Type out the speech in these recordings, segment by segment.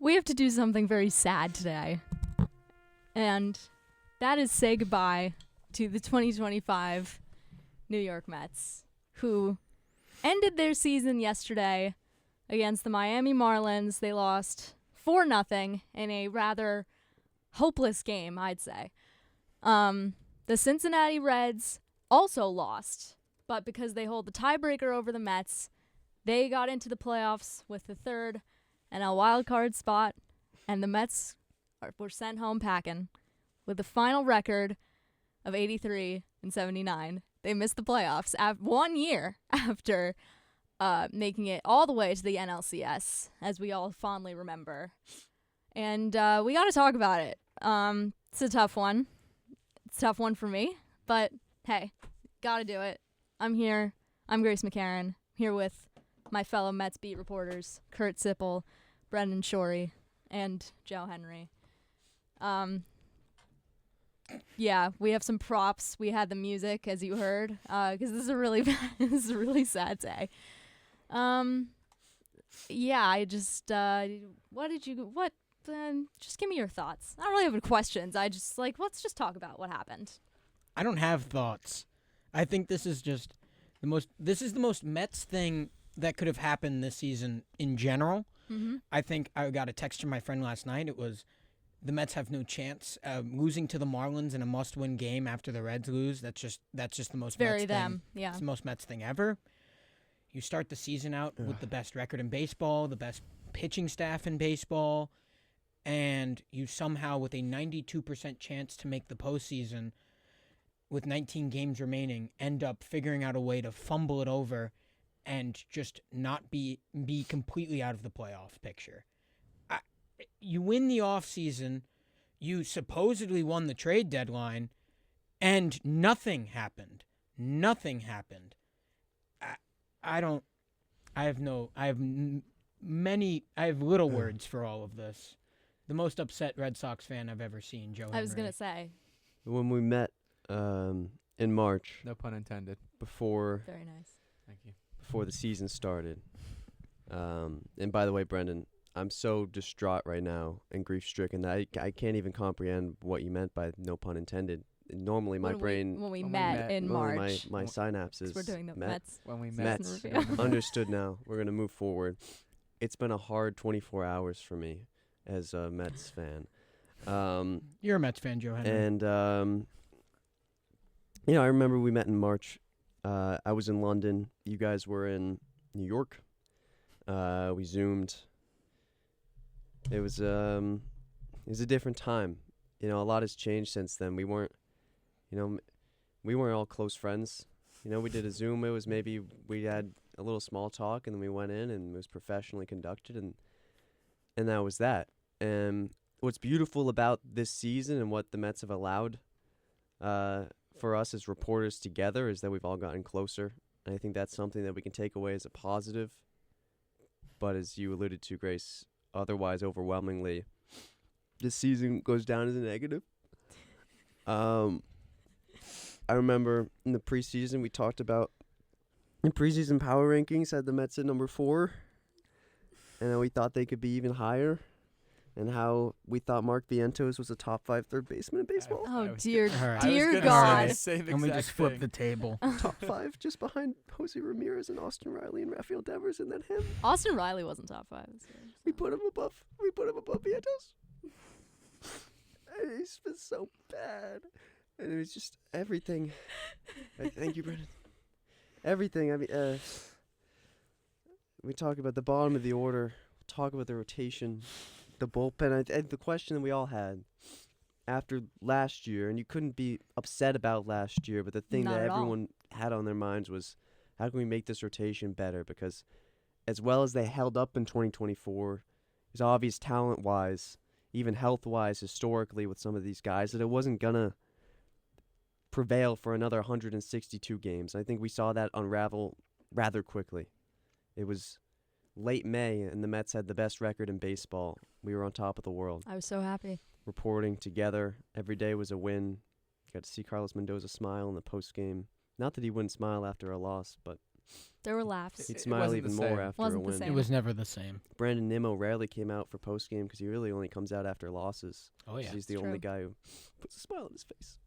We have to do something very sad today. And that is say goodbye to the 2025 New York Mets, who ended their season yesterday against the Miami Marlins. They lost 4-0 in a rather hopeless game, I'd say. The Cincinnati Reds also lost, but because they hold the tiebreaker over the Mets, they got into the playoffs with the third and a wild card spot, and the Mets were sent home packing with a final record of 83-79. They missed the playoffs 1 year after making it all the way to the NLCS, as we all fondly remember. And we got to talk about it. It's a tough one. It's a tough one for me, but hey, got to do it. I'm here. I'm Grace McCarron, here with my fellow Mets beat reporters, Kurt Sippel, Brendan Shorey, and Joe Henry. Yeah, we have some props. We had the music, as you heard, because this is a really this is a really sad day. Yeah, I just just give me your thoughts. I don't really have any questions. I just let's just talk about what happened. I don't have thoughts. I think this is just the most Mets thing that could have happened this season in general. Mm-hmm. I think I got a text from my friend last night. It was, the Mets have no chance. Losing to the Marlins in a must-win game after the Reds lose, that's just the most Very Mets them, thing. yeah. It's the most Mets thing ever. You start the season out with the best record in baseball, the best pitching staff in baseball, and you somehow, with a 92% chance to make the postseason, with 19 games remaining, end up figuring out a way to fumble it over and just not be completely out of the playoff picture. You win the offseason, you supposedly won the trade deadline, and nothing happened. Nothing happened. I have little words for all of this. The most upset Red Sox fan I've ever seen, Joe Henry. I was going to say. When we met in March. No pun intended. Before. Very nice. Thank you. Before the season started. And by the way, Brendan, I'm so distraught right now and grief-stricken that I can't even comprehend what you meant by no pun intended. Normally, my brain. When we met in March. My synapses. We're doing the Mets. When we met. Mets. Understood now. We're going to move forward. It's been a hard 24 hours for me as a Mets fan. You're a Mets fan, Joe Henry. And, I remember we met in March. I was in London. You guys were in New York. We Zoomed. It was a different time. A lot has changed since then. We weren't all close friends. We did a Zoom. It was maybe we had a little small talk, and then we went in, and it was professionally conducted, and that was that. And what's beautiful about this season and what the Mets have allowed for us as reporters together is that we've all gotten closer. And I think that's something that we can take away as a positive. But as you alluded to, Grace, otherwise overwhelmingly, this season goes down as a negative. I remember in the preseason we talked about in preseason power rankings had the Mets at number 4, and we thought they could be even higher, and how we thought Mark Vientos was a top 5 third baseman in baseball. Dear Right. God. And we just flipped the table. Top 5, just behind Jose Ramirez and Austin Riley and Rafael Devers, and then him. Austin Riley wasn't top 5 this year. We put him above Vientos. And he's been so bad. And it was just everything. Thank you, Brendan. Everything. I mean, we talk about the bottom of the order. We'll talk about the rotation, the bullpen. And the question that we all had after last year, and you couldn't be upset about last year, but the thing Not that at all. everyone had on their minds was, how can we make this rotation better? Because as well as they held up in 2024, it's obvious talent-wise, even health-wise, historically with some of these guys, that it wasn't going to prevail for another 162 games. I think we saw that unravel rather quickly. It was late May, and the Mets had the best record in baseball. We were on top of the world. I was so happy. Reporting together. Every day was a win. Got to see Carlos Mendoza smile in the postgame. Not that he wouldn't smile after a loss, but There were laughs. He'd It smile wasn't even the more same. after Wasn't a the win. same. It was never the same. Brandon Nimmo rarely came out for post game because he really only comes out after losses. Oh yeah. He's the It's only true. guy who puts a smile on his face.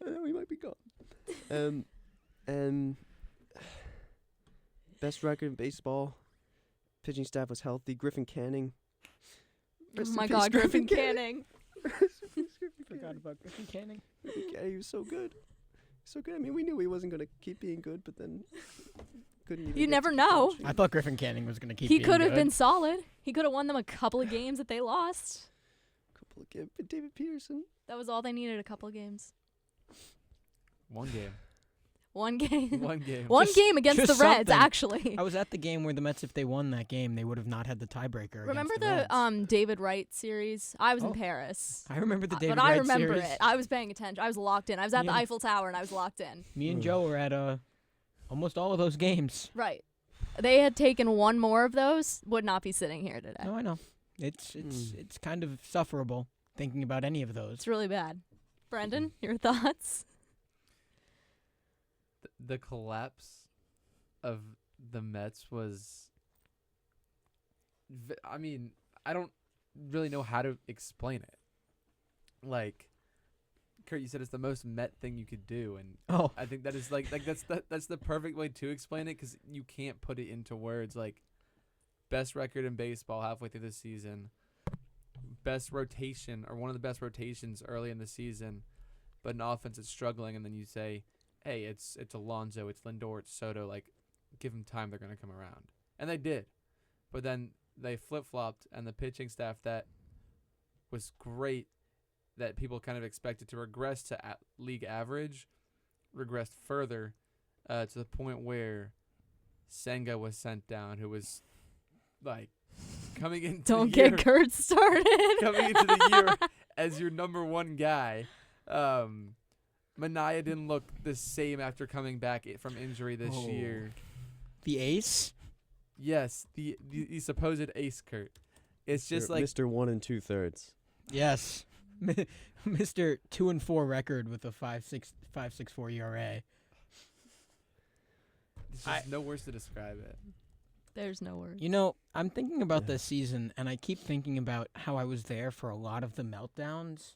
I know he might be gone. And best record in baseball. Pitching staff was healthy. Griffin Canning. Oh Rest in my peace, God, Griffin Canning. Forgot about Griffin Canning. Griffin Canning, he was so good. So good. I mean, we knew he wasn't going to keep being good, but then couldn't even You get never to know. contention. I thought Griffin Canning was gonna keep. He being could have good. been solid. He could have won them a couple of games that they lost. Couple of David Peterson. That was all they needed, a couple of games. One game. One game. One game. One Just- game against the just Reds, something. actually. I was at the game where the Mets, if they won that game, they would have not had the tiebreaker. Remember against the Reds. David Wright series? I was Oh. in Paris. I remember the David but I Wright remember series. it. I was paying attention. I was locked in. I was at the Yeah. Eiffel Tower and I was locked in. Me and Mm. Joe were at almost all of those games. Right. They had taken one more of those, would not be sitting here today. No, I know. It's Mm. it's kind of sufferable thinking about any of those. It's really bad. Brendan, your thoughts? The collapse of the Mets was. I mean, I don't really know how to explain it. Like, Kurt, you said it's the most Met thing you could do, and Oh, I think that is that's the perfect way to explain it because you can't put it into words. Like, best record in baseball halfway through the season, best rotation or one of the best rotations early in the season, but an offense is struggling, and then you say, hey, it's Alonso, it's Lindor, it's Soto. Like, give them time, they're gonna come around, and they did. But then they flip flopped, and the pitching staff that was great, that people kind of expected to regress to league average, regressed further to the point where Senga was sent down, who was like coming into Don't the year, get Kurt started. coming into the year as your number one guy. Manaya didn't look the same after coming back from injury this Oh. year. the ace. Yes, the supposed ace, Kurt. It's just like Mr. 1 2/3. Yes, Mr. 2-4 record with a 5.64 ERA. there's just no words to describe it. There's no word. You know, I'm thinking about Yeah. this season, and I keep thinking about how I was there for a lot of the meltdowns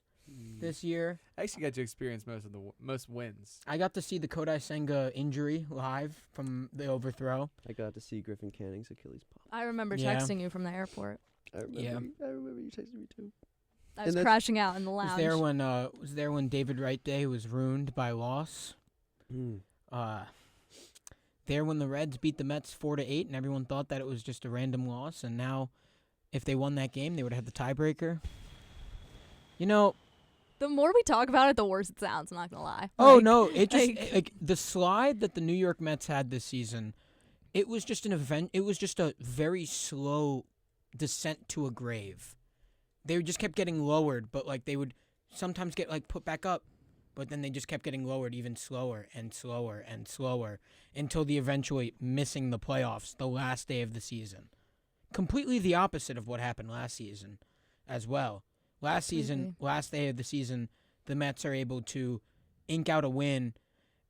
this year. I actually got to experience most wins. I got to see the Kodai Senga injury live from the overthrow. I got to see Griffin Canning's Achilles pop. I remember Yeah. texting you from the airport. I remember. Yeah. I remember you texting me too. I was And that's- crashing out in the Was lounge. there when David Wright Day was ruined by loss? There when the Reds beat the Mets 4-8, and everyone thought that it was just a random loss, and now, if they won that game, they would have the tiebreaker. You know, The more we talk about it, the worse it sounds. I'm not gonna lie. oh Like, no, it just like- the slide that the New York Mets had this season, it was just an event. It was just a very slow descent to a grave. They just kept getting lowered, but like they would sometimes get like put back up, but then they just kept getting lowered even slower and slower and slower until the eventually missing the playoffs the last day of the season. Completely the opposite of what happened last season as well. Last season, last day of the season, the Mets are able to ink out a win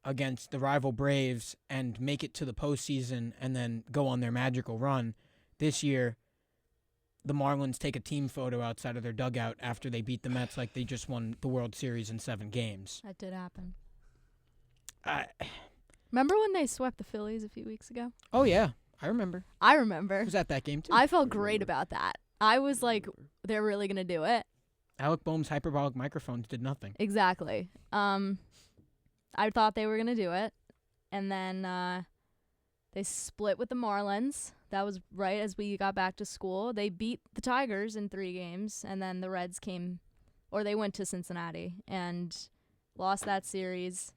against the rival Braves and make it to the postseason and then go on their magical run. This year, the Marlins take a team photo outside of their dugout after they beat the Mets like they just won the World Series in 7 games. That did happen. I Remember when they swept the Phillies a few weeks ago? Oh, yeah. I remember. I I remember. was at that game, too. I felt great about that. I was like, they're really gonna do it. Alec Boehm's hyperbolic microphones did nothing. Exactly. I thought they were gonna do it, and then they split with the Marlins. That was right as we got back to school. They beat the Tigers in 3 games, and then the Reds came, or they went to Cincinnati and lost that series.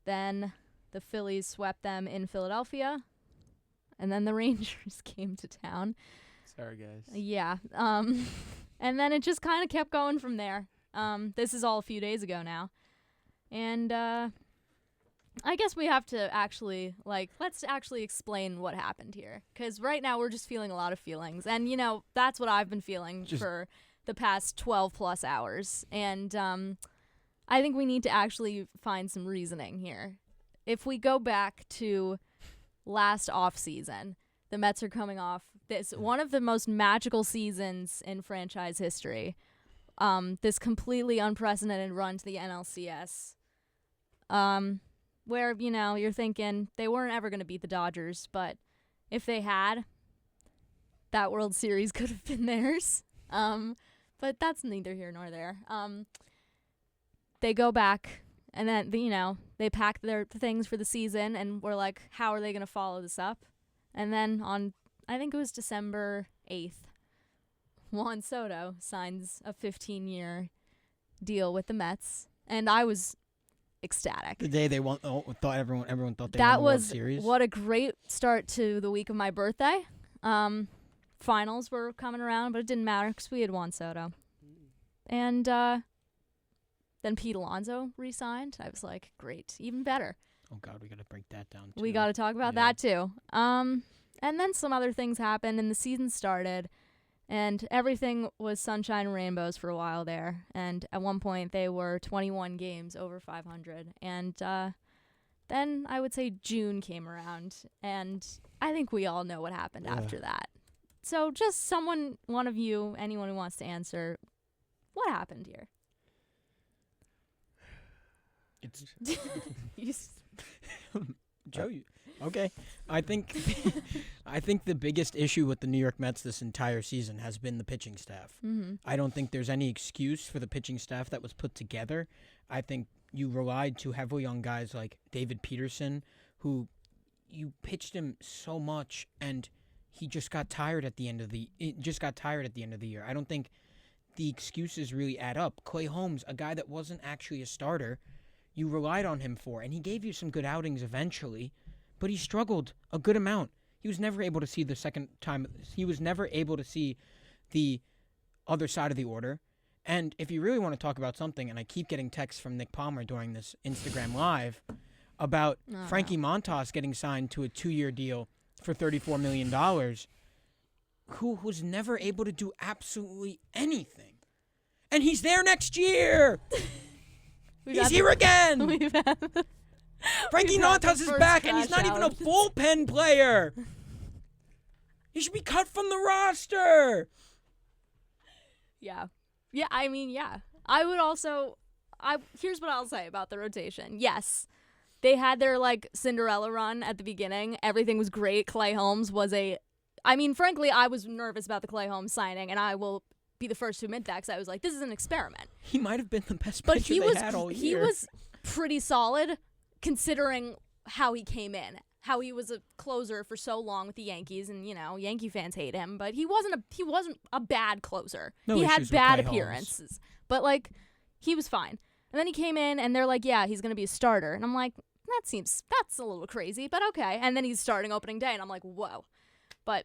Then the Phillies swept them in Philadelphia, and then the Rangers came to town. Sorry, guys. Yeah. And then it just kind of kept going from there. This is all a few days ago now. And I guess we have to actually, let's actually explain what happened here. Because right now we're just feeling a lot of feelings. And, that's what I've been feeling for the past 12-plus hours. And I think we need to actually find some reasoning here. If we go back to last offseason. The Mets are coming off this one of the most magical seasons in franchise history. This completely unprecedented run to the NLCS. Where, you're thinking they weren't ever going to beat the Dodgers, but if they had, that World Series could have been theirs. But that's neither here nor there. They go back, and then, they pack their things for the season, and we're like, how are they going to follow this up? And then on, I think it was December 8th, Juan Soto signs a 15-year deal with the Mets, and I was ecstatic. The day they won, everyone thought they won That the World was Series. what a great start to the week of my birthday. Finals were coming around, but it didn't matter because we had Juan Soto. And then Pete Alonso re-signed. I was like, great, even better. Oh, God, we got to break that down, too. We got to talk about that, too. And then some other things happened, and the season started, and everything was sunshine and rainbows for a while there. And at one point, they were 21 games over 500. And then I would say June came around, and I think we all know what happened after that. So just one of you, anyone who wants to answer, what happened here? It's You Joe. Okay, I think the biggest issue with the New York Mets this entire season has been the pitching staff. Mm-hmm. I don't think there's any excuse for the pitching staff that was put together. I think you relied too heavily on guys like David Peterson, who you pitched him so much, and he just got tired at the end of the year. I don't think the excuses really add up. Clay Holmes, a guy that wasn't actually a starter, you relied on him for, and he gave you some good outings eventually, but he struggled a good amount. He was never able to see the second time. He was never able to see the other side of the order. And if you really want to talk about something, and I keep getting texts from Nick Palmer during this Instagram Live about Frankie Montas getting signed to a 2-year deal for $34 million, who was never able to do absolutely anything. And he's there next year! He's here again! Frankie Montas is back, and he's not even a bullpen player! He should be cut from the roster! Yeah. Yeah, I mean, yeah. I would also... Here's what I'll say about the rotation. Yes, they had their, Cinderella run at the beginning. Everything was great. Clay Holmes was frankly, I was nervous about the Clay Holmes signing, and I will be the first to admit that because I was like, this is an experiment. He might have been the best pitcher they had all year. He was pretty solid considering how he came in. How he was a closer for so long with the Yankees, and Yankee fans hate him, but he wasn't a bad closer. No he had issues with bad Clay appearances, but he was fine. And then he came in, and they're like, "Yeah, he's gonna be a starter," and I'm like, that's a little crazy, but okay. And then he's starting opening day, and I'm like, whoa. But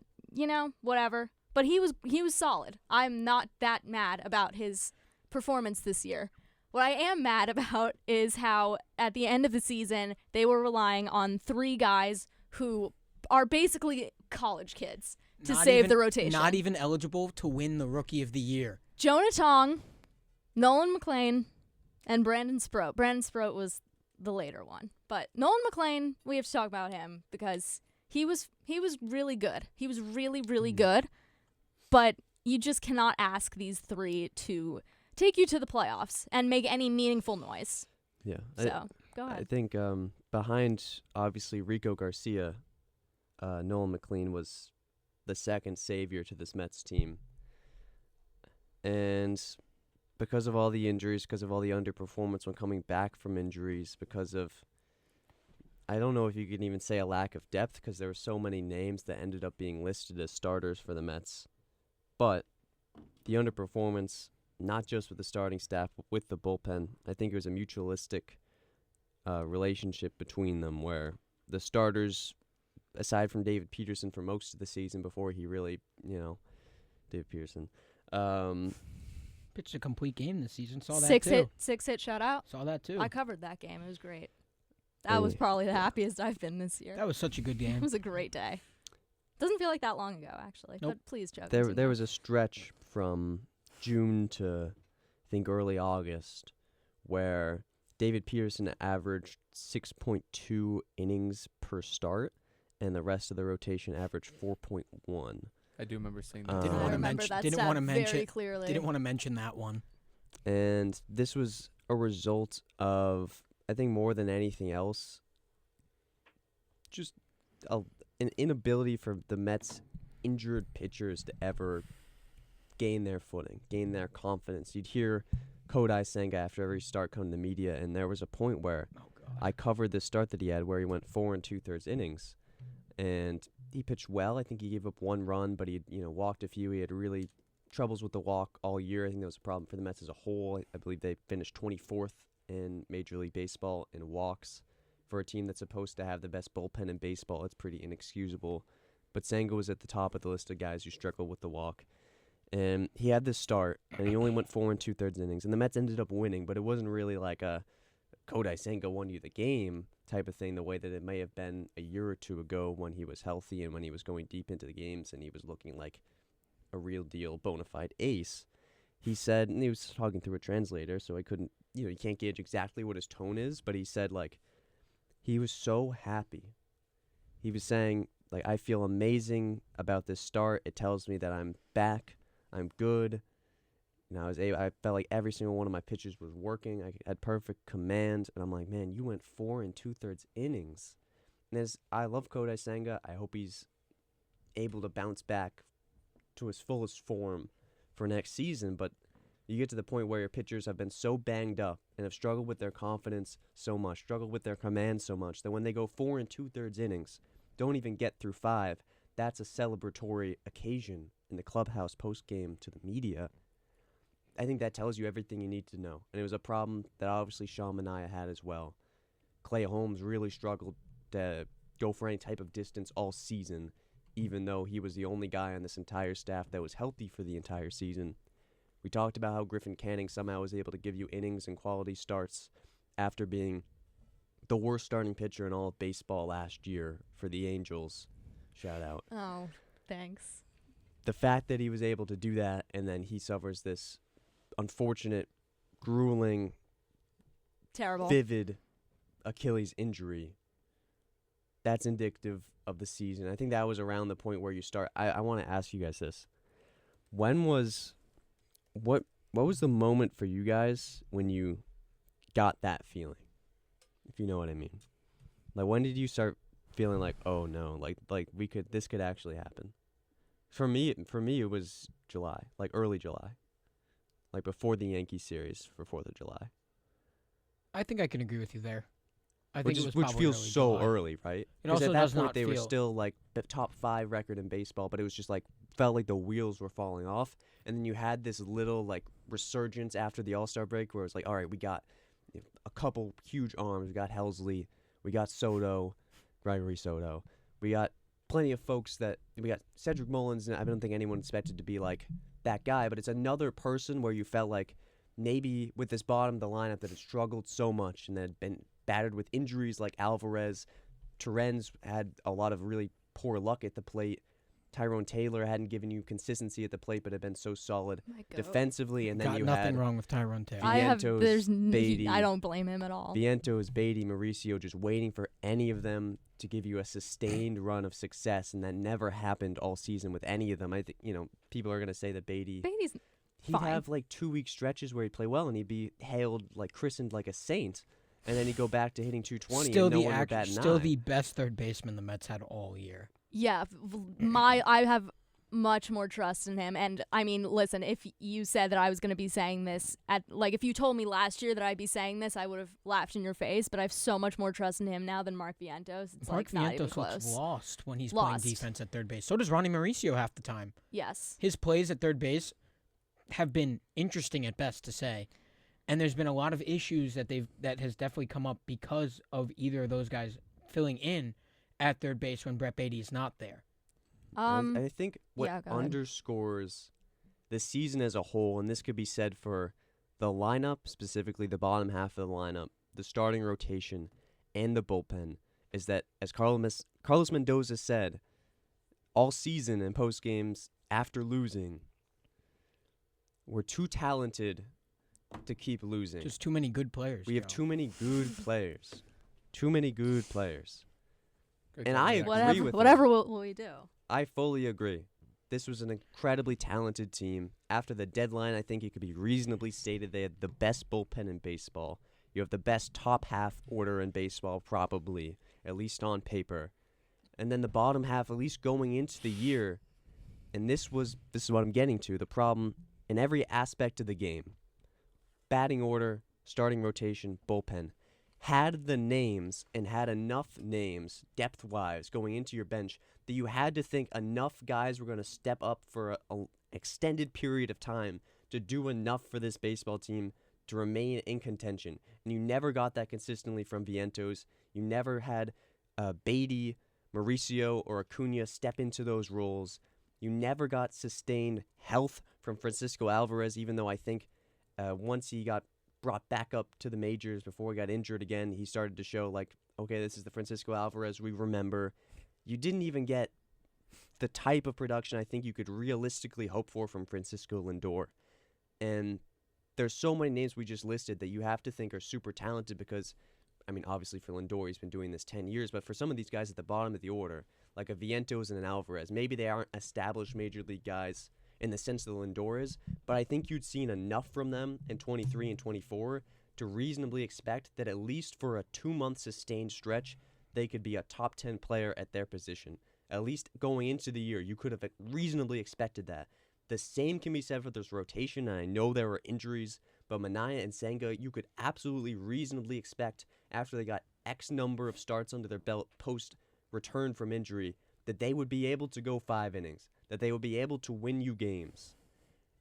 whatever. But he was solid. I'm not that mad about his performance this year. What I am mad about is how at the end of the season, they were relying on 3 guys who are basically college kids to save the rotation. Not even eligible to win the Rookie of the Year. Jonah Tong, Nolan McLean, and Brandon Sproat. Brandon Sproat was the later one. But Nolan McLean, we have to talk about him because he was really good. He was really, really good. But you just cannot ask these 3 to take you to the playoffs and make any meaningful noise. Yeah. So, go ahead. I think behind, obviously, Rico Garcia, Nolan McLean was the second savior to this Mets team. And because of all the injuries, because of all the underperformance when coming back from injuries, because of, I don't know if you can even say a lack of depth, because there were so many names that ended up being listed as starters for the Mets. But the underperformance, not just with the starting staff, but with the bullpen, I think it was a mutualistic relationship between them where the starters, aside from David Peterson for most of the season before he really, David Peterson. Pitched a complete game this season. Saw that Six too. hit shutout. Saw that too. I covered that game. It was great. That was probably the happiest I've been this year. That was such a good game. It was a great day. Doesn't feel like that long ago, actually. Nope. But please, Joe. There was a stretch from June to, I think, early August where David Peterson averaged 6.2 innings per start, and the rest of the rotation averaged 4.1. I do remember seeing I that. Didn't I want to remember mention. that Didn't stat want to mention. very clearly. Didn't want to mention that one. And this was a result of, I think more than anything else, just an inability for the Mets' injured pitchers to ever gain their footing, gain their confidence. You'd hear Kodai Senga after every start come to the media, and there was a point where I covered the start that he had where he went 4 2/3 innings, and he pitched well. I think he gave up 1 run, but he walked a few. He had really troubles with the walk all year. I think that was a problem for the Mets as a whole. I believe they finished 24th in Major League Baseball in walks. For a team that's supposed to have the best bullpen in baseball, it's pretty inexcusable. But Senga was at the top of the list of guys who struggle with the walk. And he had this start, and he only went 4 2/3 innings. And the Mets ended up winning, but it wasn't really like a Kodai Senga won you the game type of thing, the way that it may have been a year or two ago when he was healthy and when he was going deep into the games and he was looking like a real deal bona fide ace. He said, and he was talking through a translator, so I couldn't, you can't gauge exactly what his tone is, but he said, like, he was so happy. He was saying, like, I feel amazing about this start. It tells me that I'm back. I'm good. I felt like every single one of my pitches was working. I had perfect command. And I'm like, man, you went 4 2/3 innings. And I love Kodai Senga. I hope he's able to bounce back to his fullest form for next season. But you get to the point where your pitchers have been so banged up and have struggled with their confidence so much, struggled with their command so much, that when they go 4 2/3 innings, don't even get through 5, that's a celebratory occasion in the clubhouse post-game to the media. I think that tells you everything you need to know. And it was a problem that obviously Sean Manaea had as well. Clay Holmes really struggled to go for any type of distance all season, even though he was the only guy on this entire staff that was healthy for the entire season. We talked about how Griffin Canning somehow was able to give you innings and quality starts after being the worst starting pitcher in all of baseball last year for the Angels. Shout out. Oh, thanks. The fact that he was able to do that and then he suffers this unfortunate, grueling, Terrible. vivid Achilles injury, that's indicative of the season. I think that was around the point where you start. I want to ask you guys this. What was the moment for you guys when you got that feeling? If you know what I mean. Like, when did you start feeling like, oh no, this could actually happen? For me it was July, like early July. Like before the Yankees series for 4th of July. I think I can agree with you there. I think it was which probably feels early so July. early, right? It Because also at that does point not they were feel- still like the top 5 record in baseball, but it was just like felt like the wheels were falling off. And then you had this little like resurgence after the All-Star break where it was like, all right, we got a couple huge arms. We got Helsley, we got Soto, Gregory Soto. We got plenty of folks we got Cedric Mullins, and I don't think anyone expected to be like that guy, but it's another person where you felt like maybe with this bottom of the lineup that had struggled so much and that had been battered with injuries like Alvarez. Terrence had a lot of really poor luck at the plate. Tyrone Taylor hadn't given you consistency at the plate, but had been so solid defensively. And then Got you nothing had wrong with Tyrone Taylor. Beatty. I don't blame him at all. Vientos, Beatty, Mauricio, just waiting for any of them to give you a sustained run of success, and that never happened all season with any of them. I think people are gonna say that Beatty's he'd fine. have like 2-week stretches where he'd play well, and he'd be hailed christened like a saint, and then he'd go back to hitting 220. Still and no the one would bat an still eye. the best third baseman the Mets had all year. Yeah, I have much more trust in him. And I mean, listen, if you said that I was going to be saying this if you told me last year that I'd be saying this, I would have laughed in your face. But I have so much more trust in him now than Mark Vientos. It's Mark not even Vientos close. looks lost when he's playing defense at third base. So does Ronnie Mauricio half the time. Yes. His plays at third base have been interesting at best to say. And there's been a lot of issues that has definitely come up because of either of those guys filling in at third base when Brett Beatty is not there. I think what yeah, go ahead. underscores the season as a whole, and this could be said for the lineup, specifically the bottom half of the lineup, the starting rotation, and the bullpen, is that, as Carlos Mendoza said, all season and post games after losing, we're too talented to keep losing. Just too many good players. We have too many good players. Too many good players. Good And call, I Jack. agree with Whatever will we do? I fully agree. This was an incredibly talented team. After the deadline, I think it could be reasonably stated they had the best bullpen in baseball. You have the best top half order in baseball, probably, at least on paper. And then the bottom half, at least going into the year, and this is what I'm getting to, the problem in every aspect of the game. Batting order, starting rotation, bullpen. Had the names and had enough names, depth-wise, going into your bench that you had to think enough guys were going to step up for an extended period of time to do enough for this baseball team to remain in contention. And you never got that consistently from Vientos. You never had Beatty, Mauricio, or Acuna step into those roles. You never got sustained health from Francisco Alvarez, even though I think once he got brought back up to the majors before he got injured again, he started to show like, okay, this is the Francisco Alvarez we remember. You didn't even get the type of production I think you could realistically hope for from Francisco Lindor. And there's so many names we just listed that you have to think are super talented because, I mean, obviously for Lindor, he's been doing this 10 years, but for some of these guys at the bottom of the order, like a Vientos and an Alvarez, maybe they aren't established major league guys in the sense that Lindor is, but I think you'd seen enough from them in 23 and 24 to reasonably expect that at least for a 2-month sustained stretch, they could be a top 10 player at their position. At least going into the year, you could have reasonably expected that. The same can be said for this rotation, and I know there were injuries, but Minaya and Senga, you could absolutely reasonably expect after they got X number of starts under their belt post-return from injury that they would be able to go 5 innings, that they would be able to win you games.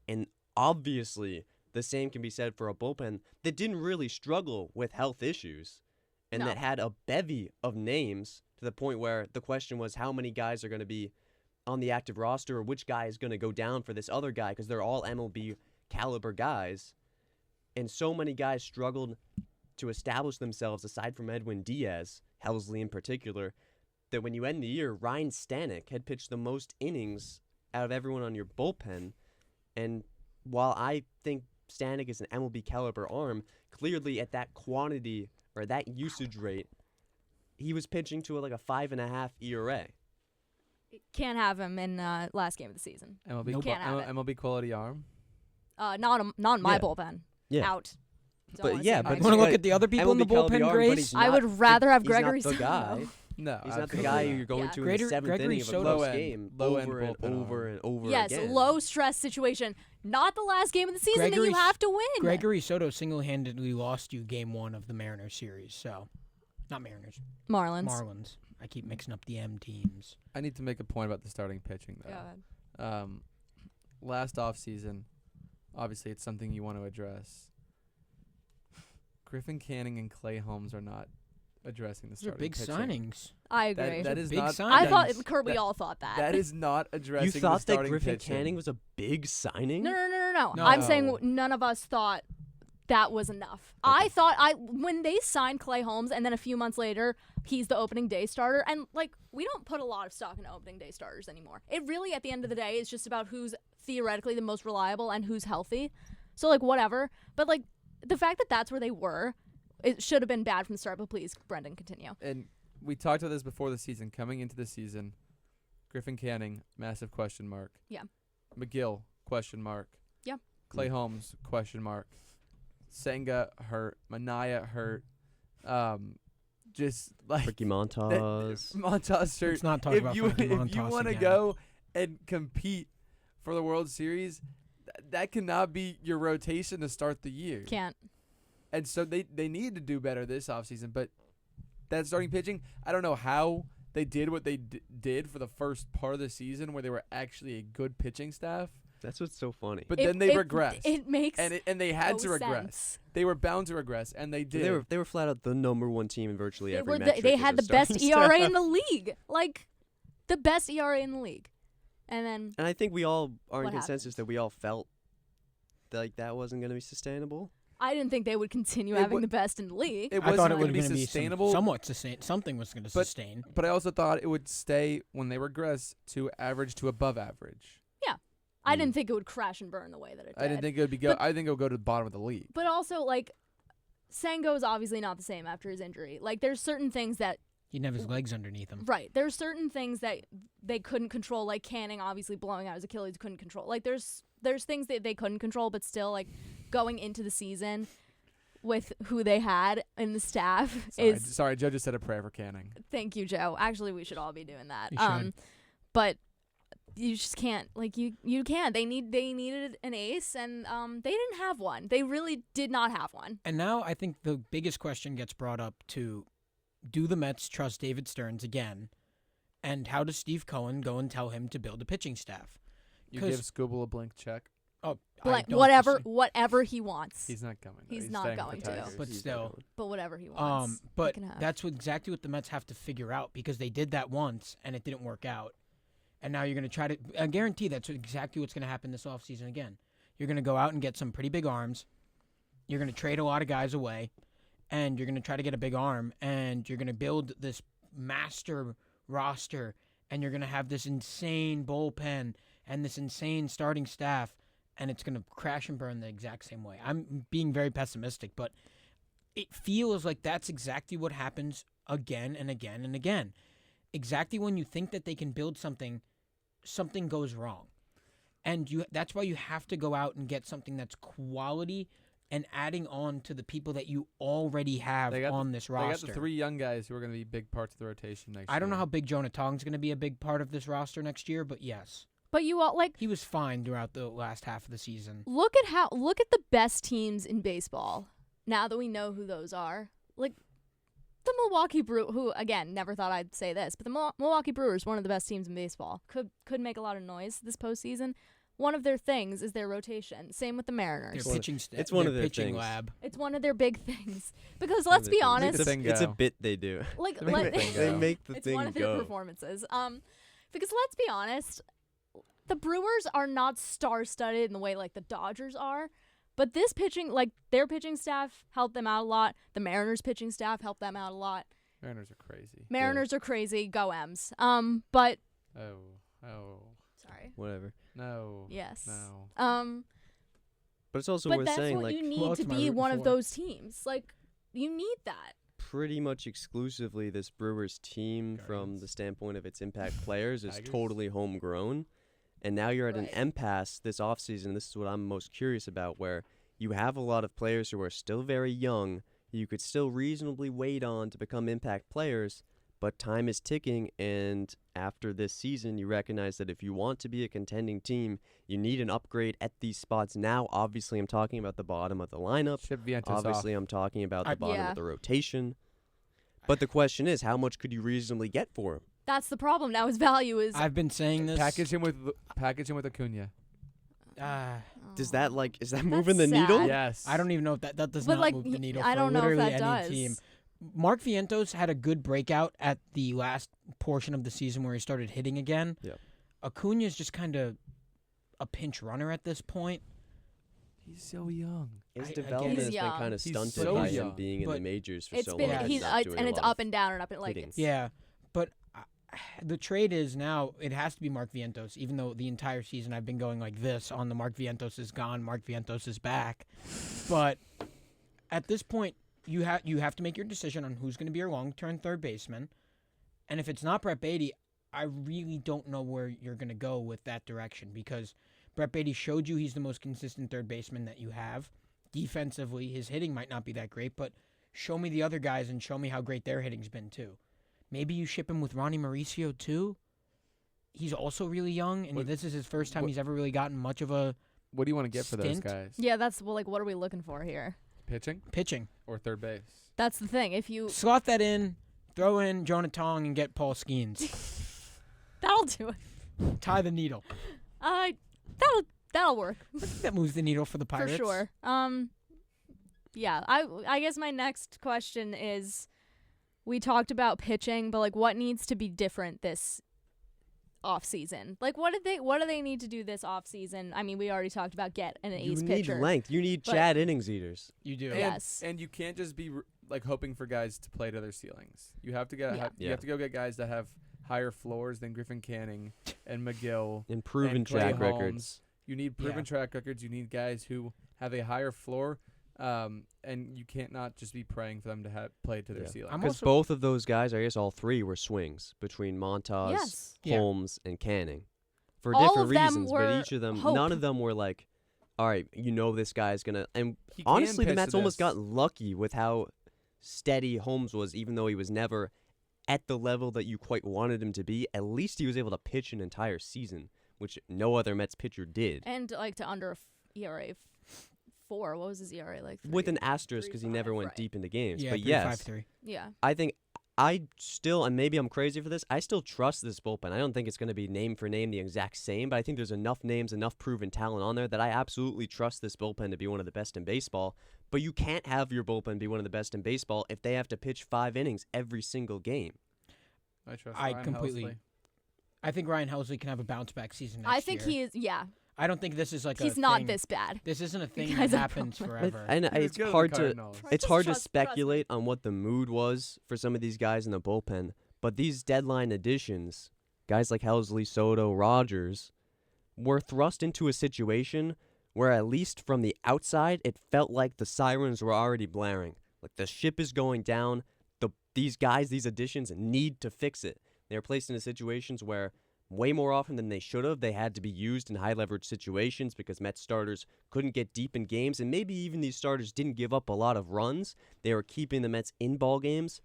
And obviously, the same can be said for a bullpen that didn't really struggle with health issues and that had a bevy of names to the point where the question was how many guys are going to be on the active roster or which guy is going to go down for this other guy because they're all MLB caliber guys. And so many guys struggled to establish themselves aside from Edwin Diaz, Helsley in particular, that when you end the year, Ryan Stanek had pitched the most innings out of everyone on your bullpen. And while I think Stanek is an MLB caliber arm, clearly at that quantity or that usage rate, he was pitching to like a 5.5 ERA. Can't have him in last game of the season. MLB, Can't have it. MLB quality arm. Not in my bullpen. Yeah. Out. Don't But wanna yeah, see but him. Want to look at the other people in the MLB caliber bullpen, arm, but Grace? he's I not would rather have he's Gregory not the guy. Soto. No, He's not the absolutely guy not. you're going Yeah. to in Gregory- the 7th Gregory inning of a Soto- close Low-end- game low-end over and bullpen over arm. and over Yes, again. low stress situation. Not the last game of the season that you Gregory's- have to win. Gregory Soto single-handedly lost you game 1 of the Mariners series. So, not Mariners, Marlins. Marlins. I keep mixing up the M teams. I need to make a point about the starting pitching though. Go ahead. Last offseason, obviously it's something you want to address. Griffin Canning and Clay Holmes are not addressing the Those are starting big pitching. signings. I agree. That is big not. sign. I that thought is- Kurt, we that- all thought that. That is not addressing You the thought that starting Griffin pitching. Canning was a big signing? No. No. I'm saying none of us thought that was enough. I thought when they signed Clay Holmes and then a few months later he's the opening day starter, and like we don't put a lot of stock in opening day starters anymore. It really at the end of the day is just about who's theoretically the most reliable and who's healthy. So like whatever. But like the fact that that's where they were, it should have been bad from the start. But please, Brendan, continue. And we talked about this before the season. Coming into the season, Griffin Canning, massive question mark. Yeah. McGill, question mark. Yeah. Clay Holmes, question mark. Senga hurt. Minaya hurt. Just like Ricky Montas. Montas hurt. Let's not talk about Frankie If you Montas want to again. go and compete for the World Series, that cannot be your rotation to start the year. Can't. And so they need to do better this offseason. But that starting pitching, I don't know how they did what they did for the first part of the season where they were actually a good pitching staff. That's what's so funny. But then they regressed. It makes and they had to no regress. sense. They were bound to regress, and they did. They were flat out the number 1 team in virtually They every were metric. they as had a the best starting ERA staff. in the league. Like the best ERA in the league. And then And I think we all are in What consensus happens? that we all felt like that wasn't going to be sustainable. I didn't think they would continue It having wa- the best in the league. It I wasn't thought it going would to be be sustainable. somewhat sustain. Something was going to But- sustain. But I also thought it would stay when they regress to average to above average. I didn't think it would crash and burn the way that it did. I didn't think it would be But- I think it would go to the bottom of the league. But also, like, Sango's obviously not the same after his injury. Like, there's certain things that He didn't have his legs underneath him. Right. There's certain things that they couldn't control, like Canning obviously blowing out his Achilles couldn't control. Like there's things that they couldn't control, but still, like going into the season with who they had in the staff Sorry, Joe just said a prayer for Canning. Thank you, Joe. Actually, we should all be doing that. You should. But you just can't. Like you can't. They needed an ace, and they didn't have one. They really did not have one. And now I think the biggest question gets brought up to, do the Mets trust David Stearns again? And how does Steve Cohen go and tell him to build a pitching staff? You give Scooble a blank check. Oh, Like I don't whatever he wants. He's not coming. He's not staying with going the to. Tigers. But He's still. not going. But whatever he wants. But he can have. that's exactly what the Mets have to figure out, because they did that once and it didn't work out. And now you're going to try to – I guarantee that's exactly what's going to happen this offseason again. You're going to go out and get some pretty big arms. You're going to trade a lot of guys away, and you're going to try to get a big arm, and you're going to build this master roster, and you're going to have this insane bullpen and this insane starting staff, and it's going to crash and burn the exact same way. I'm being very pessimistic, but it feels like that's exactly what happens again and again and again. Exactly when you think that they can build something, something goes wrong. And that's why you have to go out and get something that's quality and adding on to the people that you already have on this roster. They got the 3 young guys who are going to be big parts of the rotation next year. I don't know how big Jonah Tong's going to be a big part of this roster next year, but yes. But you all He was fine throughout the last half of the season. look at the best teams in baseball. Now that we know who those are, like the Milwaukee Brewers, who again never thought I'd say this, but the Milwaukee Brewers, one of the best teams in baseball, could make a lot of noise this postseason. One of their things is their rotation. Same with the Mariners. Their pitching it's one of their pitching things. lab. It's one of their big things. Because let's be honest, It's a bit they do. like They make the thing They go. make the it's thing one of their go. performances. Because let's be honest, the Brewers are not star-studded in the way like the Dodgers are. But this pitching, like their pitching staff helped them out a lot. The Mariners pitching staff helped them out a lot. Mariners are crazy. Mariners are crazy. Go M's. But Oh. sorry. Whatever. No. Yes. No. But it's also But worth that's saying, what like, you who need else to am I be rooting one of for? those teams. Like you need that. pretty much exclusively this Brewers team from Guardians. the standpoint of its impact players is Tigers. totally homegrown. And now you're at an Right. impasse this offseason. This is what I'm most curious about, where you have a lot of players who are still very young, you could still reasonably wait on to become impact players, but time is ticking, and after this season, you recognize that if you want to be a contending team, you need an upgrade at these spots. Now, obviously, I'm talking about the bottom of the lineup. Ship Vientos Obviously, off. I'm talking about the bottom Yeah. of the rotation. But the question is, how much could you reasonably get for him? That's the problem. Now his value is. I've been saying this. Package him with Acuna. Does Oh. that, like, is that That's moving the needle? sad. Yes. I don't even know if that does But, not like, move the needle I for don't know if literally that any does. team. Mark Vientos had a good breakout at the last portion of the season where he started hitting again. Yep. Acuna's just kind of a pinch runner at this point. He's so young. His He's development has been young. kind of He's stunted so by young. him being in the But majors for It's so been long. he's not doing and a it's lot up of and down and up and like hitting. it's Yeah, but the trade is now it has to be Mark Vientos, even though the entire season I've been going like this on the Mark Vientos is gone, Mark Vientos is back. But at this point, you have to make your decision on who's going to be your long-term third baseman. And if it's not Brett Beatty, I really don't know where you're going to go with that direction, because Brett Beatty showed you he's the most consistent third baseman that you have. Defensively, his hitting might not be that great, but show me the other guys and show me how great their hitting's been too. Maybe you ship him with Ronnie Mauricio too. He's also really young, and What- this is his first time what- he's ever really gotten much of a What do you want to get for those Stint? guys? yeah. That's like what are we looking for here? Pitching pitching. or third base? That's the thing. If you Slot that in, throw in Jonah Tong, and get Paul Skeens. that'll do it. Tie the needle. That'll work That moves the needle for the Pirates. for sure. Yeah. I guess my next question is, we talked about pitching, but like what needs to be different this off season? Like what do they need to do this off season? I mean, we already talked about get an You ace need pitcher. length. You need But- Chad innings eaters. You do. And, Yes. and you can't just be like hoping for guys to play to their ceilings. You have to get Yeah. you have to go get guys that have higher floors than Griffin Canning and McGill. And proven And Clay track Holmes. records. You need proven Yeah. track records. You need guys who have a higher floor And you can't not just be praying for them to play to their ceiling. I'm Because also- both of those guys, I guess all three, were swings between Montas, Yes. Yeah. Holmes, and Canning for All different of them reasons. But were each of them, hope. none of them were like, all right, this guy's gonna. And He can honestly, the pitch to Mets almost this. got lucky with how steady Holmes was, even though he was never at the level that you quite wanted him to be. At least he was able to pitch an entire season, which no other Mets pitcher did. And like to under ERA 4. What was his ERA like? With 3? an asterisk because he never 3.5, went right. deep into games. Yeah, But 3.53. Yeah. I think I still, and maybe I'm crazy for this, I still trust this bullpen. I don't think it's going to be name for name the exact same, but I think there's enough names, enough proven talent on there that I absolutely trust this bullpen to be one of the best in baseball. But you can't have your bullpen be one of the best in baseball if they have to pitch 5 innings every single game. I trust I Ryan completely- Helsley. I think Ryan Helsley can have a bounce back season next I think year. he is. Yeah. I don't think this is like He's a not thing. this bad. This isn't a thing guys that have happens problems. forever. And He was it's good with the hard to Cardinals. Trust it's us, hard to trust me. speculate on what the mood was for some of these guys in the bullpen, but these deadline additions, guys like Helsley, Soto, Rogers, were thrust into a situation where at least from the outside, it felt like the sirens were already blaring. Like the ship is going down. These guys, these additions need to fix it. They're placed into situations where way more often than they should have, they had to be used in high leverage situations because Mets starters couldn't get deep in games, and maybe even these starters didn't give up a lot of runs. They were keeping the Mets in ball games,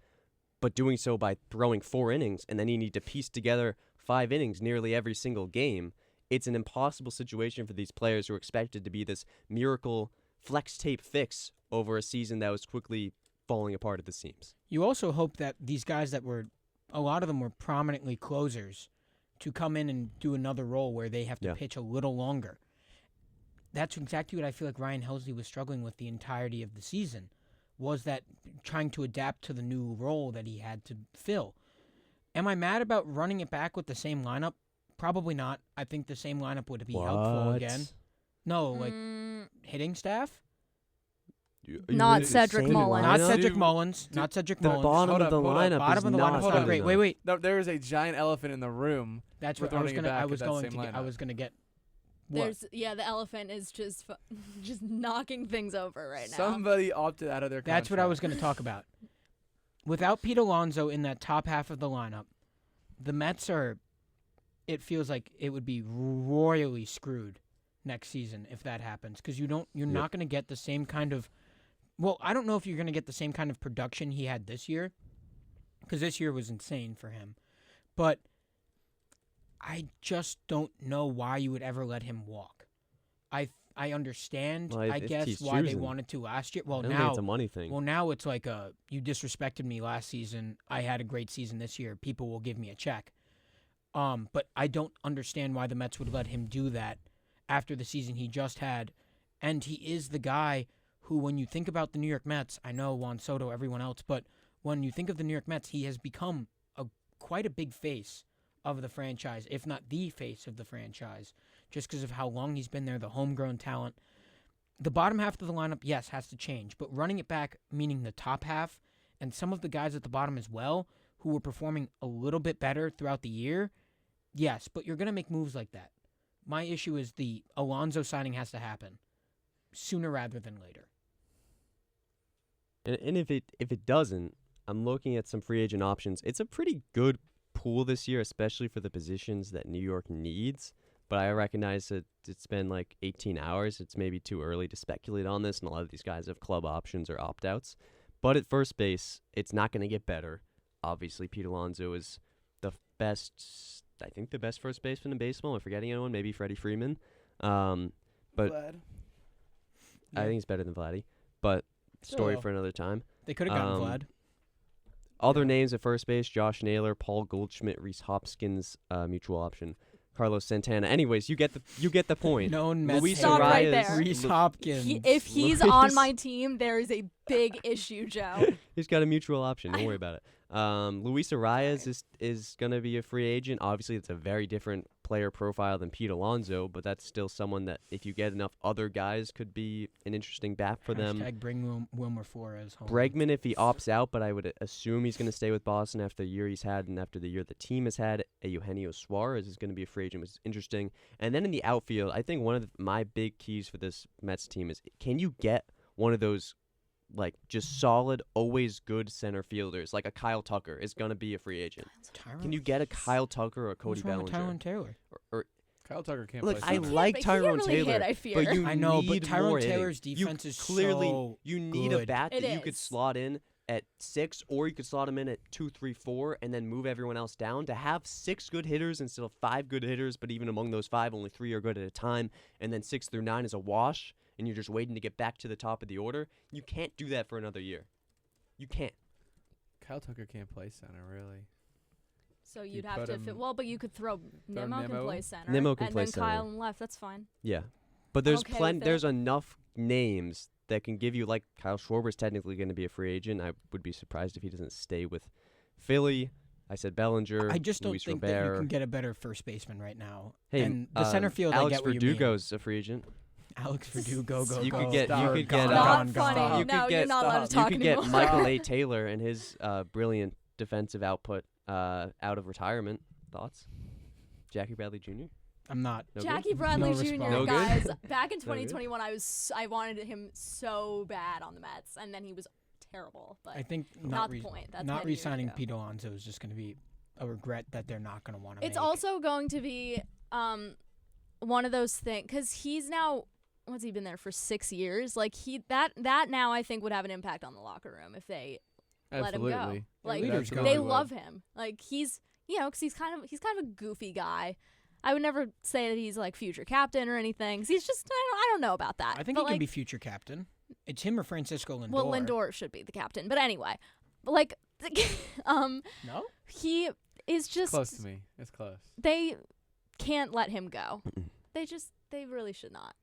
but doing so by throwing 4 innings, and then you need to piece together 5 innings nearly every single game. It's an impossible situation for these players who are expected to be this miracle flex tape fix over a season that was quickly falling apart at the seams. You also hope that these guys that were, a lot of them were prominently closers, to come in and do another role where they have to Yeah. pitch a little longer. That's exactly what I feel like Ryan Helsley was struggling with the entirety of the season, was that trying to adapt to the new role that he had to fill. Am I mad about running it back with the same lineup? Probably not. I think the same lineup would be helpful again. No, like hitting staff? Not Cedric Mullins. Not lineup? Cedric Dude, Mullins. Not Cedric The Mullins. bottom Hold of up, the hold up. lineup Bottom is of the not lineup. Hold on, good wait, enough. wait, wait. No, there is a giant elephant in the room. That's We're what I was throwing it gonna. back I at was that going same to. Get, I lineup. was gonna get. What? There's the elephant is just knocking things over right now. Somebody opted out of their That's what I contract. was going to talk about. Without Pete Alonso in that top half of the lineup, the Mets are. It feels like it would be royally screwed next season if that happens, because you're not going to get the same kind of. Well, I don't know if you're going to get the same kind of production he had this year, because this year was insane for him. But I just don't know why you would ever let him walk. I understand, Well, I if guess, he's why they choosing. wanted to last year. Well, I don't think now it's a money thing. Well, now it's like you disrespected me last season. I had a great season this year. People will give me a check. But I don't understand why the Mets would let him do that after the season he just had. And he is the guy who, when you think about the New York Mets, I know Juan Soto, everyone else, but when you think of the New York Mets, he has become quite a big face of the franchise, if not the face of the franchise, just because of how long he's been there, the homegrown talent. The bottom half of the lineup, yes, has to change, but running it back, meaning the top half, and some of the guys at the bottom as well, who were performing a little bit better throughout the year, yes, but you're going to make moves like that. My issue is the Alonso signing has to happen sooner rather than later. And if it doesn't, I'm looking at some free agent options. It's a pretty good pool this year, especially for the positions that New York needs. But I recognize that it's been like 18 hours. It's maybe too early to speculate on this, and a lot of these guys have club options or opt-outs. But at first base, it's not going to get better. Obviously, Pete Alonso is the best, I think the best first baseman in baseball. Am I forgetting anyone? Maybe Freddie Freeman. But Vlad. I think he's better than Vladdy. But story Still, for another time. They could have gotten Vlad. Other names at first base: Josh Naylor, Paul Goldschmidt, Reese Hopkins, mutual option, Carlos Santana. Anyways, you get the point. Known Mets Luis Stop right Arias, there. Reese Hopkins. If he's on my team, there is a big issue, Joe. He's got a mutual option. Don't worry about it. Luis Arias is going to be a free agent. Obviously, it's a very different player profile than Pete Alonso, but that's still someone that, if you get enough other guys, could be an interesting bat for them. Hashtag bring Wilmer Flores home. Bregman, if he opts out, but I would assume he's going to stay with Boston after the year he's had and after the year the team has had. Eugenio Suarez is going to be a free agent, which is interesting. And then in the outfield, I think one of my big keys for this Mets team is, can you get one of those like just solid, always good center fielders, like a Kyle Tucker is gonna be a free agent. Can you get a Kyle Tucker or Cody What's wrong with Bellinger? Tyrone Taylor? Or Kyle Tucker can't look, play I center. like He can't Tyrone really Taylor, hit, I fear. but you I know, need but Tyrone more hitting. Taylor's defense you is clearly so you need a good. bat It that you could is. slot in at 6, or you could slot him in at 2, 3, 4, and then move everyone else down. To have 6 good hitters instead of 5 good hitters, but even among those 5, only 3 are good at a time, and then 6 through 9 is a wash, and you're just waiting to get back to the top of the order. You can't do that for another year. You can't. Kyle Tucker can't play center, really. So You you'd have put to him- fit. Well, but you could throw Nimmo can Nimmo? play center. Nimmo can and play then Kyle center. on left. That's fine. Yeah, but there's okay plenty. with There's it. enough names that can give you, like Kyle Schwarber's technically going to be a free agent. I would be surprised if he doesn't stay with Philly. I said Bellinger. I just don't Luis think Robert. that you can get a better first baseman right now. Hey, and the center field, Alex I get what you mean. Verdugo's a free agent. Alex Verdugo, go, You go. could get. Stop. You could Gone, get. Not gone, funny. gone. You no, could you're get- not allowed to You talk could get anymore. Michael A. Taylor and his brilliant defensive output out of retirement. Thoughts? Jackie Bradley Jr. I'm not. No Jackie good? Bradley No Jr. response. No good? guys, back in No good? 2021, I wanted him so bad on the Mets, and then he was terrible. But I think not the point. That's not many years re-signing ago. Pete Alonso is just going to be a regret that they're not going to want to It's make. also going to be one of those things because he's now what's he been there for 6 years? Like that now I think would have an impact on the locker room if they let him go. Absolutely. Like leaders go. they Absolutely love him. Like he's because he's kind of a goofy guy. I would never say that he's like future captain or anything. 'Cause he's just I don't know about that. I think but he can like, be future captain. It's him or Francisco Lindor. well, Lindor should be the captain. But anyway, like No? he is just Close to me. It's close. they can't let him go. They really should not.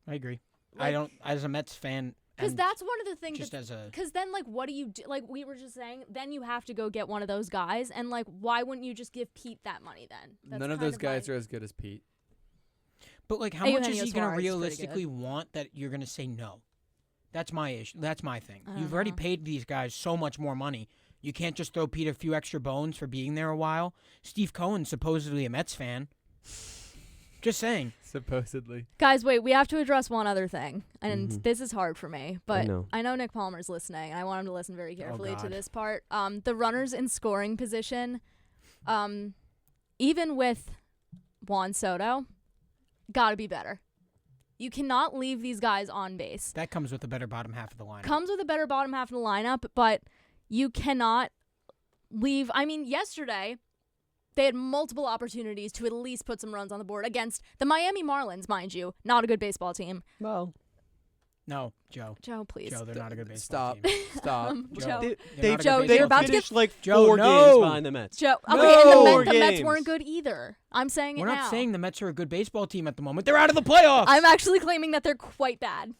I agree. Like- I don't. As a Mets fan, Because and that's one of the things. just as a Because then, like, what do you do? Like we were just saying, then you have to go get one of those guys, and like, why wouldn't you just give Pete that money then? That's None of kind those guys my- are as good as Pete. But like, how Eugenio much is he going to Suarez is pretty realistically want that you're going to say no? That's my issue. That's my thing. I don't You've already know. paid these guys so much more money. You can't just throw Pete a few extra bones for being there a while. Steve Cohen's supposedly a Mets fan. Just saying. Supposedly. Guys, wait, we have to address one other thing, and Mhm. this is hard for me, but know. I know Nick Palmer's listening, and I want him to listen very carefully to God. this part. The runners in scoring position, even with Juan Soto, gotta be better. You cannot leave these guys on base. That comes with a better bottom half of the lineup. Comes with a better bottom half of the lineup, but you cannot leave. I mean, yesterday they had multiple opportunities to at least put some runs on the board against the Miami Marlins, mind you, not a good baseball team. Well, No, Joe. Joe, please. Joe, they're not a good baseball Stop. team. Stop. Joe. They're they not a good Joe, baseball you're about to team. get finished like Joe, 4 no. games behind the Mets. Joe, okay, No. and Four the Mets games. weren't good either. I'm saying We're it not now. saying the Mets are a good baseball team at the moment. They're out of the playoffs. I'm actually claiming that they're quite bad.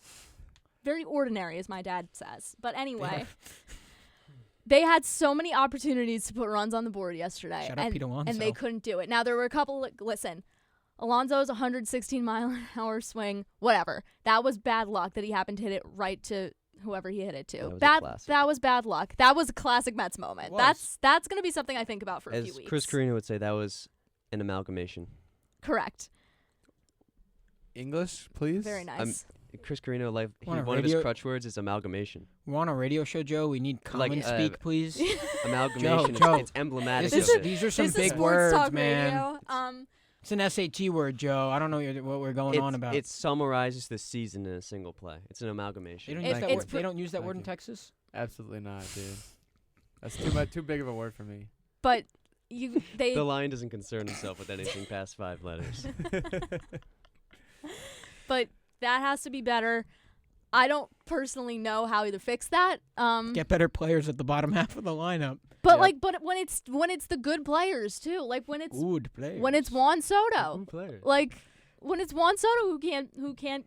Very ordinary, as my dad says. But anyway, they had so many opportunities to put runs on the board yesterday, Shout out Pete Alonso. and they couldn't do it. Now, there were a couple, listen, Alonso's 116-mile-an-hour swing, whatever. That was bad luck that he happened to hit it right to whoever he hit it to. That was a That classic. that was bad luck. That was a classic Mets moment. It was. That's going to be something I think about for a few As weeks. Chris Carino would say, that was an amalgamation. Correct. English, please. Very nice. Chris Carino, like On a one of his radio- crutch words is amalgamation. We're on a radio show, Joe. We need common speak, please. Amalgamation. Joe. It's emblematic. This of is, it. these are some This big is sports words, talk man. radio. It's an SAT word, Joe. I don't know what we're going on about. It summarizes the season in a single play. It's an They amalgamation. don't It- use that it's word. They don't use that Thank word in you. Texas. Absolutely not, dude. That's too much. Too big of a word for me. But they The Lion doesn't concern himself with anything past 5 letters. but that has to be better. I don't personally know how to fix that. Get better players at the bottom half of the lineup. But Yep. but when it's the good players too, like when it's Good players. when it's Juan Soto, Player. like when it's Juan Soto who can't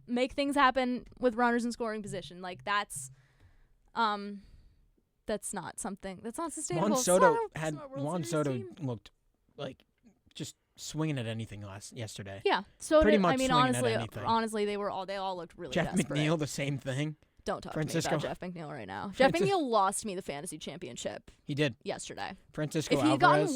make things happen with runners in scoring position, like that's not something that's not sustainable. Juan It's Soto not a- had it's not a World Juan Series Soto team. looked like just swinging at anything yesterday. Yeah, so Pretty did, much I mean, swinging at anything. honestly, they all looked really Jeff desperate. McNeil, the same thing. Don't talk Francisco- to me about Jeff McNeil right now. Jeff McNeil lost me the fantasy championship He did. yesterday. Francisco If he'd Alvarez.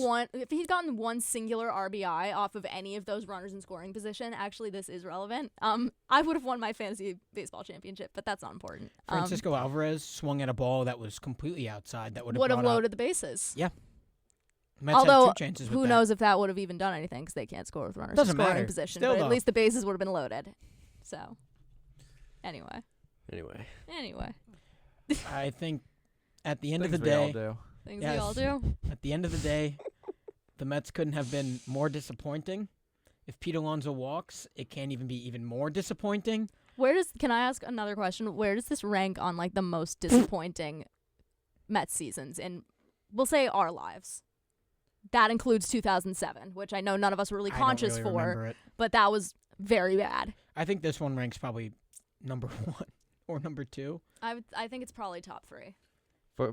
gotten one singular RBI off of any of those runners in scoring position, actually this is relevant. I would have won my fantasy baseball championship, but that's not important. Francisco Alvarez swung at a ball that was completely outside. That would Would have brought up- loaded the bases. Mets had Although, 2 chances with who that. knows if that would have even done anything because they can't score with runners Doesn't in scoring matter. position. Still, but though. at least the bases would have been loaded. So, anyway. Anyway, I think at the end of Things the we all day, do. Things we all do. at the end of the day, the Mets couldn't have been more disappointing. If Pete Alonso walks, it can't even be even more disappointing. Can I ask another question? Where does this rank on like the most disappointing Mets seasons in, we'll say, our lives? That includes 2007, which I know none of us were really conscious I don't really for, remember it. but that was very bad. I think this one ranks probably number 1 or number 2. I think it's probably top 3.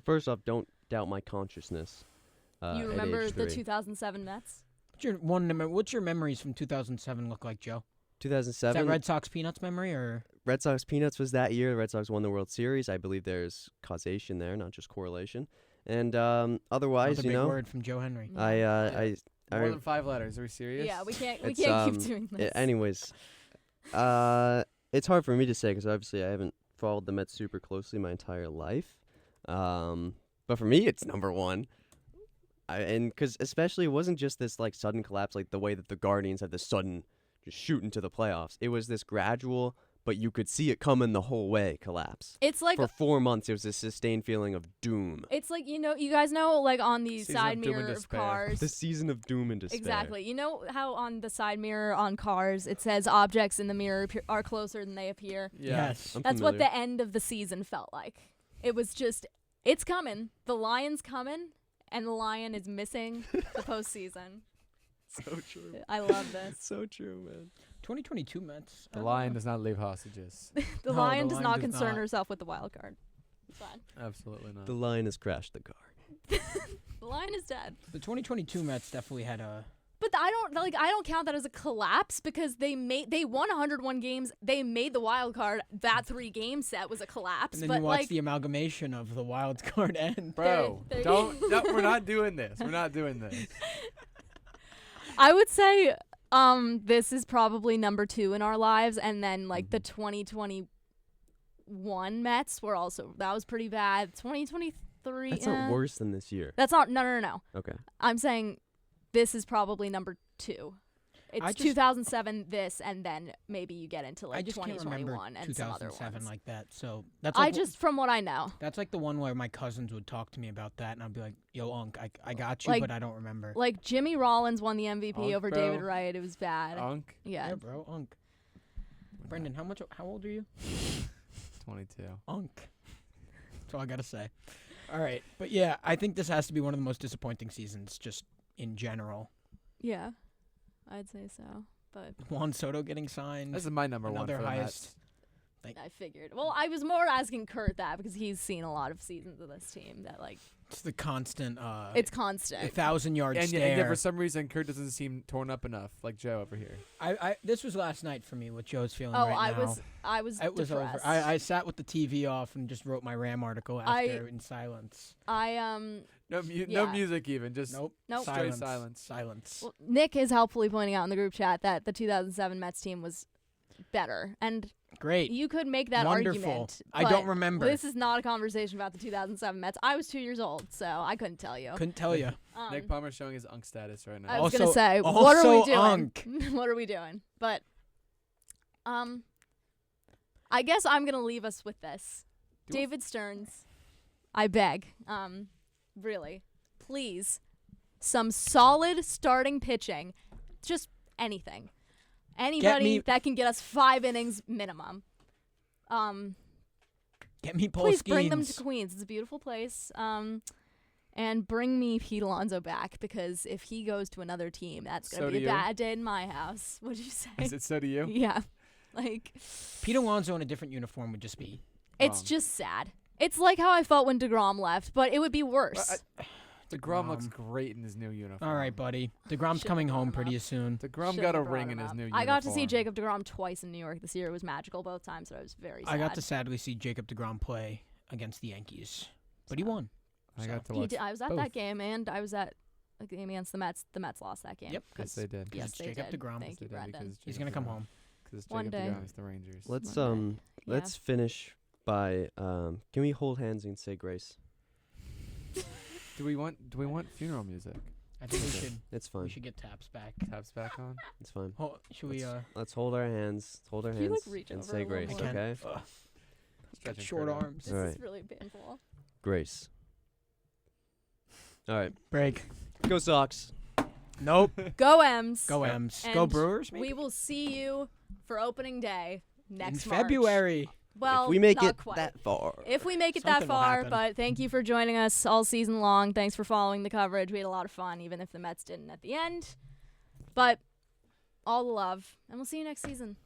First off, don't doubt my consciousness. You at remember age the 3. 2007 Mets? What's your memories from 2007 look like, Joe? Is 2007. that Red Sox Peanuts memory or? Red Sox Peanuts was that year. The Red Sox won the World Series. I believe there's causation there, not just correlation. And otherwise, Another big word from Joe Henry. I More than 5 letters. Are we serious? Yeah, we can't It's, keep doing this. anyways, it's hard for me to say because obviously I haven't followed the Mets super closely my entire life. But for me, it's number 1. And because especially it wasn't just this like sudden collapse, like the way that the Guardians had this sudden just shoot into the playoffs. It was this gradual, but you could see it coming the whole way collapse. It's like For 4 months, it was a sustained feeling of doom. It's like, you guys know, like on the Season side of doom and mirror of despair. cars. The season of doom and despair. Exactly. You know how on the side mirror on cars it says objects in the mirror are closer than they appear? Yeah. Yes. I'm That's what familiar. the end of the season felt like. It was just, it's coming. The lion's coming, and the lion is missing the postseason. So true. I love this. So true, man. 2022 Mets. The lion does not leave hostages. The No, lion the does lion not does concern not. herself with the wild card. It's fine. Absolutely not. The lion has crashed the car. The lion is dead. The 2022 Mets definitely had a. But I don't count that as a collapse because they won 101 games. They made the wild card. That 3-game set was a collapse. And then but you watch like the amalgamation of the wild card end. Bro, They're- don't. No, we're not doing this. We're not doing this. I would say this is probably number 2 in our lives, and then like the 2021 Mets were also, that was pretty bad. 2023. That's not worse than this year. That's not no. Okay. I'm saying this is probably number 2. I It's just- 2007 this, and then maybe you get into I like just can't remember 2021 and some other 2007 ones. like that. So that's like From what I know. that's like the one where my cousins would talk to me about that, and I'd be like, "Yo, Unc, I got you, Like- but I don't remember." Like Jimmy Rollins won the MVP Unk, over bro. David Wright. It was bad. Unk. Yeah. Yeah, bro, Unc. Brendan, how old are you? 22. Unc. That's all I gotta say. All right, but yeah, I think this has to be one of the most disappointing seasons, just in general. Yeah. I'd say so. But Juan Soto getting signed. This is my number 1 Another for the highest. Mets. I figured. Well, I was more asking Kurt that because he's seen a lot of seasons of this team that like It's the constant. it's constant. 1,000-yard And stare. yet, for some reason, Kurt doesn't seem torn up enough, like Joe over here. This was last night for me. What Joe's feeling Oh, right now. I was It was over. depressed. I sat with the TV off and just wrote my Ram article after in silence. No Yeah. music even. Just Nope. Nope. Straight Silence. silence. Silence. Well, Nick is helpfully pointing out in the group chat that the 2007 Mets team was better, and Great. you could make that Wonderful. argument. I don't but remember. This is not a conversation about the 2007 Mets. I was 2 years old, so I couldn't tell you. Couldn't tell you. Nick Palmer's showing his unk status right now. I was Also- gonna say, what are we also doing? Unk. What are we doing? But, I guess I'm gonna leave us with this. Do David Stearns, I beg, really, please, some solid starting pitching, just anything, anybody that can get us 5 innings minimum. Get me Paul Please bring them to Skeens. Queens. It's a beautiful place. And bring me Pete Alonso back because if he goes to another team, that's gonna So be do a you? bad day in my house. What'd you say? Is it so do you? Yeah, like Pete Alonso in a different uniform would just be. it's Wrong. just sad. It's like how I felt when DeGrom left, but it would be worse. DeGrom looks great in his new uniform. All right, buddy. DeGrom's Shouldn't coming have home brought him pretty up. soon. DeGrom Shouldn't got a have brought ring in him his up. new uniform. I got to see Jacob DeGrom twice in New York this year. It was magical both times, so I was very sad. I got to sadly see Jacob DeGrom play against the Yankees, but he Sad. won. I got to He watch. did, I was at both. that game, and I was at a game against the Mets. The Mets lost that game. Yep. Yes, they did. Yes, it's they Jacob did. DeGrom. Thank you, Brendan. He's gonna come home. Because One Jacob day. DeGrom is the Rangers. Let's One day. Yeah. let's finish by can we hold hands and say grace? Do we want funeral music? I think we should. It's We fine. should get taps back. Taps back on. It's fine. Should we? Let's hold our hands. Hold our Can you, like, hands reach and over say a little grace. more? I can't. Okay. Got Stretching short further. arms. This All is right. really painful. Grace. All right. Break. Go Sox. Nope. Go M's. Go M's. Go And Brewers. Maybe? We will see you for opening day next in March. February. Well, if we make not it quite. that far. If we make it Something that will far, happen. but thank you for joining us all season long. Thanks for following the coverage. We had a lot of fun, even if the Mets didn't at the end. But all the love, and we'll see you next season.